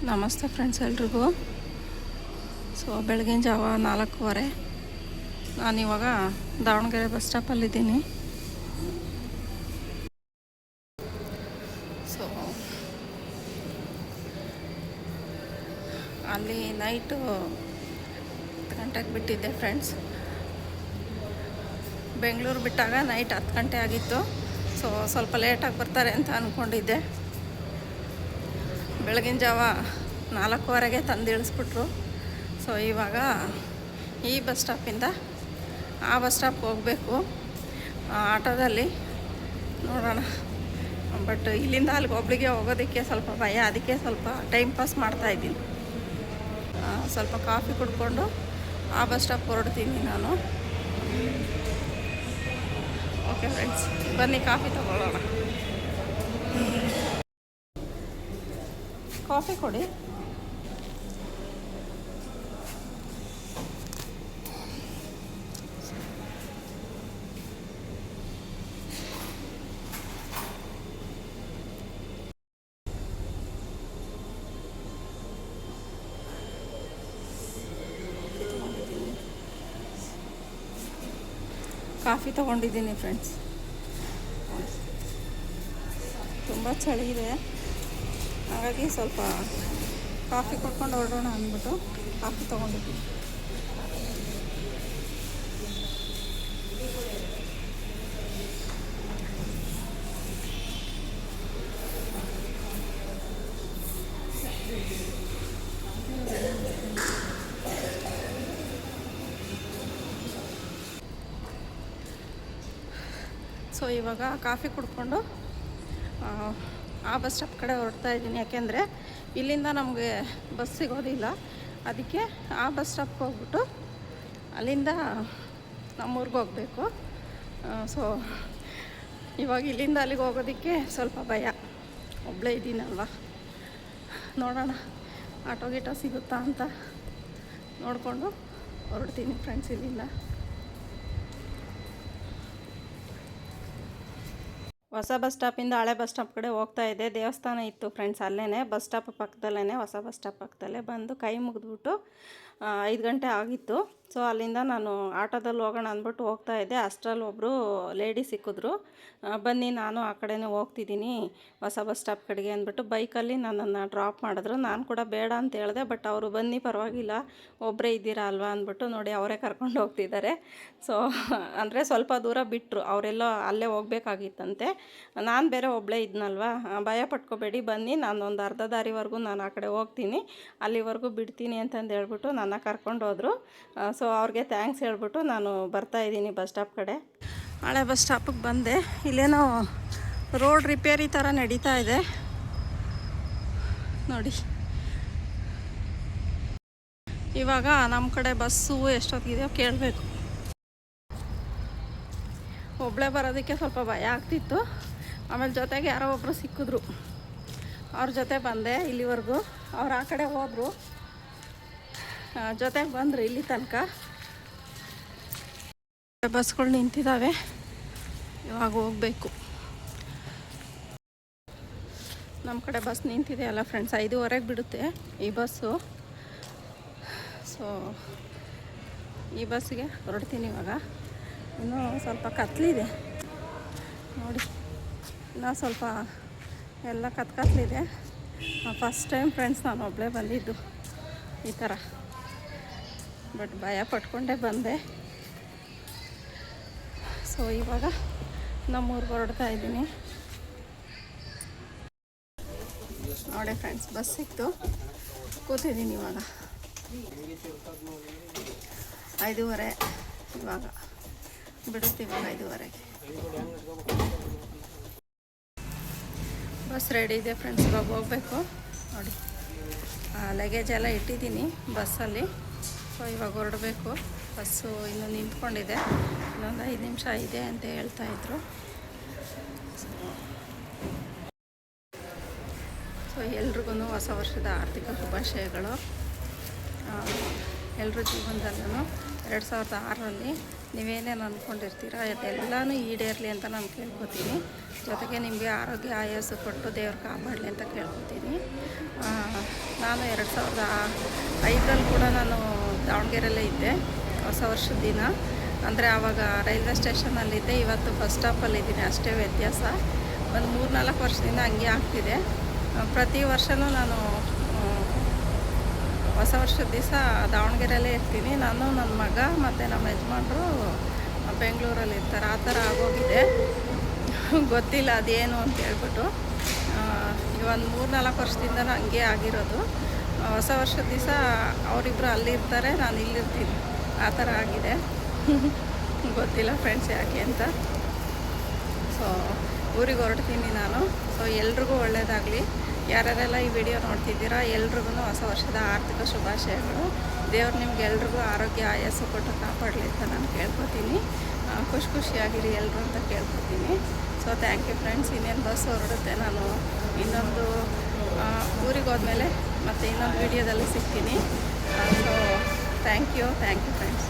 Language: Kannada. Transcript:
ನಮಸ್ತೆ ಫ್ರೆಂಡ್ಸ್ ಎಲ್ರಿಗೂ. ಬೆಳಗಿನ ಜಾವ 4:15 ನಾನಿವಾಗ ದಾವಣಗೆರೆ ಬಸ್ ಸ್ಟಾಪಲ್ಲಿದ್ದೀನಿ. ಅಲ್ಲಿ ನೈಟು 10 ಗಂಟೆಗೆ ಬಿಟ್ಟಿದ್ದೆ ಫ್ರೆಂಡ್ಸ್. ಬೆಂಗಳೂರು ಬಿಟ್ಟಾಗ ನೈಟ್ 10 ಗಂಟೆ ಆಗಿತ್ತು. ಸ್ವಲ್ಪ ಲೇಟಾಗಿ ಬರ್ತಾರೆ ಅಂತ ಅಂದ್ಕೊಂಡಿದ್ದೆ. ಬೆಳಗಿನ ಜಾವ 4:15ಗೆ ತಂದು ಇಳಿಸ್ಬಿಟ್ರು. ಇವಾಗ ಈ ಬಸ್ ಸ್ಟಾಪಿಂದ ಆ ಬಸ್ ಸ್ಟಾಪ್ಗೆ ಹೋಗಬೇಕು ಆಟೋದಲ್ಲಿ. ನೋಡೋಣ. ಬಟ್ ಇಲ್ಲಿಂದ ಅಲ್ಲಿಗೆ ಒಬ್ಳಿಗೆ ಹೋಗೋದಕ್ಕೆ ಸ್ವಲ್ಪ ಭಯ, ಅದಕ್ಕೆ ಸ್ವಲ್ಪ ಟೈಮ್ ಪಾಸ್ ಮಾಡ್ತಾಯಿದ್ದೀನಿ. ಸ್ವಲ್ಪ ಕಾಫಿ ಕುಡ್ಕೊಂಡು ಆ ಬಸ್ ಸ್ಟಾಪ್ ಹೊರಡ್ತೀನಿ ನಾನು. ಓಕೆ ಫ್ರೆಂಡ್ಸ್, ಬನ್ನಿ ಕಾಫಿ ತಗೊಳ್ಳೋಣ. ಕಾಫಿ ಕೊಡಿ. ಕಾಫಿ ತೊಗೊಂಡಿದ್ದೀನಿ ಫ್ರೆಂಡ್ಸ್. ತುಂಬ ಚಳಿ ಇದೆ, ಹಾಗಾಗಿ ಸ್ವಲ್ಪ ಕಾಫಿ ಕೊಡ್ಕೊಂಡು ಹೊರಡೋಣ ಅಂದ್ಬಿಟ್ಟು ಕಾಫಿ ತೊಗೊಂಡಿದ್ದೀನಿ. ಇವಾಗ ಕಾಫಿ ಕುಡ್ಕೊಂಡು ಆ ಬಸ್ ಸ್ಟಾಪ್ ಕಡೆ ಹೊರಡ್ತಾ ಇದ್ದೀನಿ. ಯಾಕೆಂದರೆ ಇಲ್ಲಿಂದ ನಮಗೆ ಬಸ್ ಸಿಗೋದಿಲ್ಲ, ಅದಕ್ಕೆ ಆ ಬಸ್ ಸ್ಟಾಪ್ಗೆ ಹೋಗ್ಬಿಟ್ಟು ಅಲ್ಲಿಂದ ನಮ್ಮೂರಿಗೆ ಹೋಗಬೇಕು. ಇವಾಗ ಇಲ್ಲಿಂದ ಅಲ್ಲಿಗೆ ಹೋಗೋದಕ್ಕೆ ಸ್ವಲ್ಪ ಭಯ, ಒಬ್ಬಳೇ ಇದ್ದೀನಲ್ವ. ನೋಡೋಣ ಆಟೋ ಸಿಗುತ್ತಾ ಅಂತ ನೋಡಿಕೊಂಡು ಹೊರಡ್ತೀನಿ ಫ್ರೆಂಡ್ಸ್ ಇಲ್ಲಿಂದ. ಹೊಸ ಬಸ್ ಸ್ಟಾಪಿಂದ ಹಳೆ ಬಸ್ ಸ್ಟಾಪ್ ಕಡೆ ಹೋಗ್ತಾ ಇದ್ದೆ. ದೇವಸ್ಥಾನ ಇತ್ತು ಫ್ರೆಂಡ್ಸ್ ಅಲ್ಲೇ, ಬಸ್ ಸ್ಟಾಪ್ ಪಕ್ಕದಲ್ಲೇ, ಹೊಸ ಬಸ್ ಸ್ಟಾಪ್ ಪಕ್ಕದಲ್ಲೇ. ಬಂದು ಕೈ ಮುಗಿದ್ಬಿಟ್ಟು 5 ಗಂಟೆ ಆಗಿತ್ತು. ಅಲ್ಲಿಂದ ನಾನು ಆಟೋದಲ್ಲಿ ಹೋಗೋಣ ಅಂದ್ಬಿಟ್ಟು ಹೋಗ್ತಾ ಇದ್ದೆ. ಅಷ್ಟರಲ್ಲಿ ಒಬ್ಬರು ಲೇಡಿ ಸಿಕ್ಕಿದ್ರು. ಬನ್ನಿ ನಾನು ಆ ಕಡೆನೇ ಹೋಗ್ತಿದ್ದೀನಿ ಹೊಸ ಬಸ್ ಸ್ಟಾಪ್ ಕಡೆಗೆ ಅಂದ್ಬಿಟ್ಟು ಬೈಕಲ್ಲಿ ನನ್ನನ್ನು ಡ್ರಾಪ್ ಮಾಡಿದ್ರು. ನಾನು ಕೂಡ ಬೇಡ ಅಂತ ಹೇಳಿದೆ, ಬಟ್ ಅವರು ಬನ್ನಿ ಪರವಾಗಿಲ್ಲ ಒಬ್ಬರೇ ಇದ್ದೀರಾ ಅಲ್ವಾ ಅಂದ್ಬಿಟ್ಟು ನೋಡಿ ಅವರೇ ಕರ್ಕೊಂಡು ಹೋಗ್ತಿದ್ದಾರೆ. ಅಂದರೆ ಸ್ವಲ್ಪ ದೂರ ಬಿಟ್ಟರು, ಅವರೆಲ್ಲ ಅಲ್ಲೇ ಹೋಗ್ಬೇಕಾಗಿತ್ತಂತೆ. ನಾನು ಬೇರೆ ಒಬ್ಬಳೇ ಇದ್ನಲ್ವ, ಭಯ ಪಟ್ಕೋಬೇಡಿ ಬನ್ನಿ, ನಾನು ಒಂದು ಅರ್ಧ ದಾರಿವರೆಗೂ ನಾನು ಆ ಕಡೆ ಹೋಗ್ತೀನಿ, ಅಲ್ಲಿವರೆಗೂ ಬಿಡ್ತೀನಿ ಅಂತಂದು ಹೇಳ್ಬಿಟ್ಟು ನನ್ನ ಕರ್ಕೊಂಡು ಹೋದರು. ಅವ್ರಿಗೆ ಥ್ಯಾಂಕ್ಸ್ ಹೇಳ್ಬಿಟ್ಟು ನಾನು ಬರ್ತಾಯಿದ್ದೀನಿ ಬಸ್ ಸ್ಟಾಪ್ ಕಡೆ. ಹಳೆ ಬಸ್ ಸ್ಟಾಪಿಗೆ ಬಂದೆ. ಇಲ್ಲೇನೋ ರೋಡ್ ರಿಪೇರಿ ಥರ ನಡೀತಾ ಇದೆ ನೋಡಿ. ಇವಾಗ ನಮ್ಮ ಕಡೆ ಬಸ್ಸು ಎಷ್ಟೊತ್ತಿದೆಯೋ ಕೇಳಬೇಕು. ಒಬ್ಬಳೇ ಬರೋದಕ್ಕೆ ಸ್ವಲ್ಪ ಭಯ ಆಗ್ತಿತ್ತು. ಆಮೇಲೆ ಜೊತೆಗೆ ಯಾರೋ ಒಬ್ಬರು ಸಿಕ್ಕಿದ್ರು, ಅವ್ರ ಜೊತೆ ಬಂದೆ ಇಲ್ಲಿವರೆಗೂ. ಅವ್ರು ಆ ಕಡೆ ಹೋದರು, ಜೊತೆಗೆ ಬಂದರು ಇಲ್ಲಿ ತನಕ. ಬಸ್ಗಳು ನಿಂತಿದ್ದಾವೆ, ಇವಾಗ ಹೋಗಬೇಕು. ನಮ್ಮ ಕಡೆ ಬಸ್ ನಿಂತಿದೆ ಅಲ್ಲ ಫ್ರೆಂಡ್ಸ್, 5:15ಗೆ ಬಿಡುತ್ತೆ ಈ ಬಸ್ಸು. ಈ ಬಸ್ಸಿಗೆ ಹೊರಡ್ತೀನಿ ಇವಾಗ. ಇನ್ನೂ ಸ್ವಲ್ಪ ಕತ್ಲಿದೆ ನೋಡಿ, ಇನ್ನೂ ಸ್ವಲ್ಪ ಎಲ್ಲ ಕತ್ಲಿದೆ. ಫಸ್ಟ್ ಟೈಮ್ ಫ್ರೆಂಡ್ಸ್ ನಾನು ಒಬ್ಬಳೇ ಬಂದಿದ್ದು ಈ ಥರ, ಬಟ್ ಭಯ ಪಟ್ಕೊಂಡೇ ಬಂದೆ. ಇವಾಗ ನಮ್ಮೂರಿಗೆ ಹೊರಡ್ತಾ ಇದ್ದೀನಿ ನೋಡಿ ಫ್ರೆಂಡ್ಸ್. ಬಸ್ ಸಿಕ್ತು, ಕೂತಿದ್ದೀನಿ ಇವಾಗ. 5:30 ಇವಾಗ ಬಿಡುತ್ತೀವಿ. 5:30ಗೆ ಬಸ್ ರೆಡಿ ಇದೆ ಫ್ರೆಂಡ್ಸ್, ಇವಾಗ ಹೋಗಬೇಕು ನೋಡಿ. ಲಗೇಜ್ ಎಲ್ಲ ಇಟ್ಟಿದ್ದೀನಿ ಬಸ್ಸಲ್ಲಿ. ಇವಾಗ ಹೊರಡಬೇಕು. ಬಸ್ಸು ಇನ್ನೂ ನಿಂತ್ಕೊಂಡಿದೆ, ಇನ್ನೊಂದು 5 ನಿಮಿಷ ಇದೆ ಅಂತ ಹೇಳ್ತಾಯಿದ್ರು. ಎಲ್ರಿಗೂ ಹೊಸ ವರ್ಷದ ಆರ್ಥಿಕ ಶುಭಾಶಯಗಳು. ಎಲ್ಲರ ಜೀವನದಲ್ಲೂ 2006ರಲ್ಲಿ ನೀವೇನೇನು ಅಂದ್ಕೊಂಡಿರ್ತೀರ ಅದೆಲ್ಲನೂ ಈಡೇರಲಿ ಅಂತ ನಾನು ಕೇಳ್ಕೊತೀನಿ. ಜೊತೆಗೆ ನಿಮಗೆ ಆರೋಗ್ಯ ಆಯಸ್ಸು ಕೊಟ್ಟು ದೇವ್ರು ಕಾಪಾಡಲಿ ಅಂತ ಕೇಳ್ಕೊತೀನಿ. ನಾನು 2005ರಲ್ಲಿ ಕೂಡ ನಾನು ದಾವಣಗೆರೆಯಲ್ಲೇ ಇದ್ದೆ ಹೊಸ ವರ್ಷದ ದಿನ. ಅಂದರೆ ಆವಾಗ ರೈಲ್ವೆ ಸ್ಟೇಷನಲ್ಲಿದ್ದೆ, ಇವತ್ತು ಬಸ್ ಸ್ಟಾಪಲ್ಲಿದ್ದೀನಿ, ಅಷ್ಟೇ ವ್ಯತ್ಯಾಸ. ಒಂದು 3-4 ವರ್ಷದಿಂದ ಹಂಗೆ ಆಗ್ತಿದೆ. ಪ್ರತಿ ವರ್ಷವೂ ನಾನು ಹೊಸ ವರ್ಷದ ದಿವಸ ದಾವಣಗೆರೆಯಲ್ಲೇ ಇರ್ತೀನಿ. ನಾನು, ನನ್ನ ಮಗ ಮತ್ತು ನಮ್ಮ ಯಜಮಾನ್ರು ಬೆಂಗಳೂರಲ್ಲಿ ಇರ್ತಾರೆ. ಆ ಥರ ಆಗೋಗಿದೆ. ಗೊತ್ತಿಲ್ಲ ಅದೇನು ಅಂತ ಹೇಳ್ಬಿಟ್ಟು. ಈ ಒಂದು 3-4 ವರ್ಷದಿಂದ ಹಂಗೆ ಆಗಿರೋದು. ಹೊಸ ವರ್ಷದ ದಿವಸ ಅವರಿಬ್ಬರು ಅಲ್ಲಿರ್ತಾರೆ, ನಾನು ಇಲ್ಲಿರ್ತೀನಿ, ಆ ಥರ ಆಗಿದೆ. ಗೊತ್ತಿಲ್ಲ ಫ್ರೆಂಡ್ಸ್ ಯಾಕೆ ಅಂತ. ಸೊ ಊರಿಗೆ ಹೊರಡ್ತೀನಿ ನಾನು. ಸೊ ಎಲ್ರಿಗೂ ಒಳ್ಳೆಯದಾಗಲಿ. ಯಾರ್ಯಾರೆಲ್ಲ ಈ ವಿಡಿಯೋ ನೋಡ್ತಿದ್ದೀರಾ ಎಲ್ರಿಗೂ ಹೊಸ ವರ್ಷದ ಆರ್ಥಿಕ ಶುಭಾಶಯಗಳು. ದೇವ್ರು ನಿಮ್ಗೆ ಎಲ್ರಿಗೂ ಆರೋಗ್ಯ ಆಯಸ್ಸು ಕೊಟ್ಟು ಕಾಪಾಡಲಿ ಅಂತ ನಾನು ಕೇಳ್ಕೊತೀನಿ. ಖುಷಿಯಾಗಿರಿ ಎಲ್ಲರೂ ಅಂತ ಕೇಳ್ಕೊತೀನಿ. So thank you friends. ಇನ್ನೇನು ಬಸ್ ಹೊರಡುತ್ತೆ. ನಾನು ಇನ್ನೊಂದು ಊರಿಗೆ ಹೋದ್ಮೇಲೆ ಮತ್ತು ಇನ್ನೊಂದು ವಿಡಿಯೋದಲ್ಲಿ ಸಿಗ್ತೀನಿ. So thank you friends.